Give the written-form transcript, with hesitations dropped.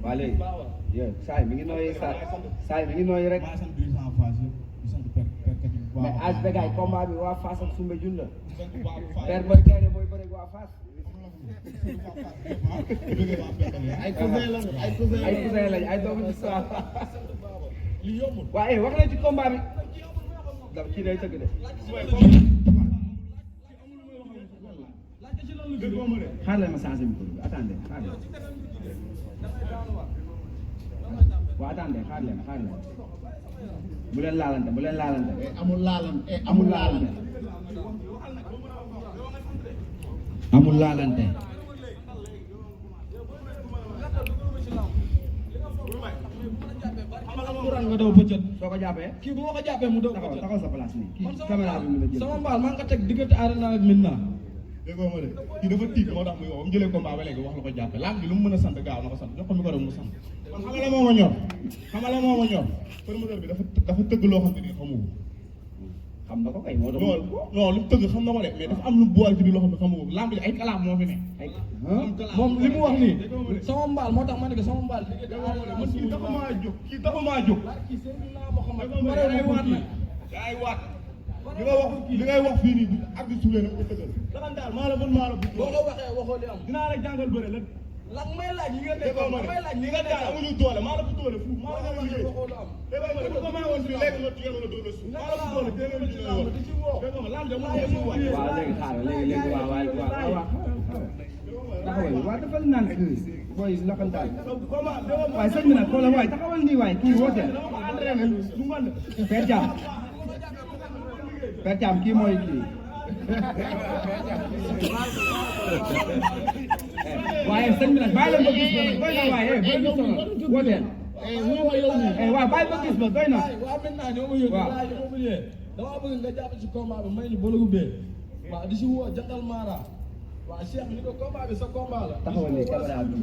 waa léegi yow saa yi mi ngi nooyi saa yi mi ngi nooyi rek mais âge bégaay combat bi waa Fass ak Soumbédioune la père Boy Kairé mooy bëre waa Fass ay cousin lañ ay doomu ci saa waaye wax leen ci combat bi daf kii day tëgg de xaar leen ma changé micro bi attendez xaar leen waaw attendez xaar leen bu leen laalante amul laalante nga daw bëccëg soo ko jàppee kii bu ma ko jàppee mu daw taxaw sa place nii kii caméra bi mu la jël sama mbaal maa ngi ko teg diggante arena ak Minna déggoo ma de kii dafa tiit moo tax muy woo mu jëlee combat ba léegi wax la ko jàppe laam bi lu mu mën a sant gaaw na ko sant jox ko micro mu sant man xam nga la moo ma ñor promoteur bi dafa tëgg loo xam ne nii xamu xam na ko kay moo doon non lu mu tëgg xam na ko de mais dafa am lu boole ci biir loo xam ne xamu ko lamb ji ay kalaam moo fi ne moom li mu wax nii sama mbaal moo tax ma ne ko sama mbaal man kii dafa maa jóg ay waat li ngay wax fii nii ak di suulee na ko tëggal daxan daal maa la bu boo ko waxee waxoo li am dinaa la jàngal bëre la lan may laaj ñi nga nekk may laaj ñi nga nekk amuñu doole maa la bu doole fu maa la liggéey waxoo lu am déggoo ma maa woon fii léegi nga tuyal la doole suuf maa la bu doole téeméer ji la woon déggoo ma lam de maa ngi suuf waay waaw léegi xaaral léegi waaw taxawal waaw dafa naan booy laxantaal waaye sëñ bi nag xoolal waaye taxawal nii waaye kii wooteel Père Thiam kii mooy kii waaye sëñ bi nag bàyyi la ba gis ba doy na waaye booy ñu sonal wooteel waaw bàyyi ba gis ba doy na waaw maintenant ñoo ma yóbbu laaj immobilier dama bëgg nga jàpp ci combat bi may ñu bologu bee waaw di si woo jantal Mara waaw Cheikh ni ko combat bi sa combat la taxawal nii caméra bi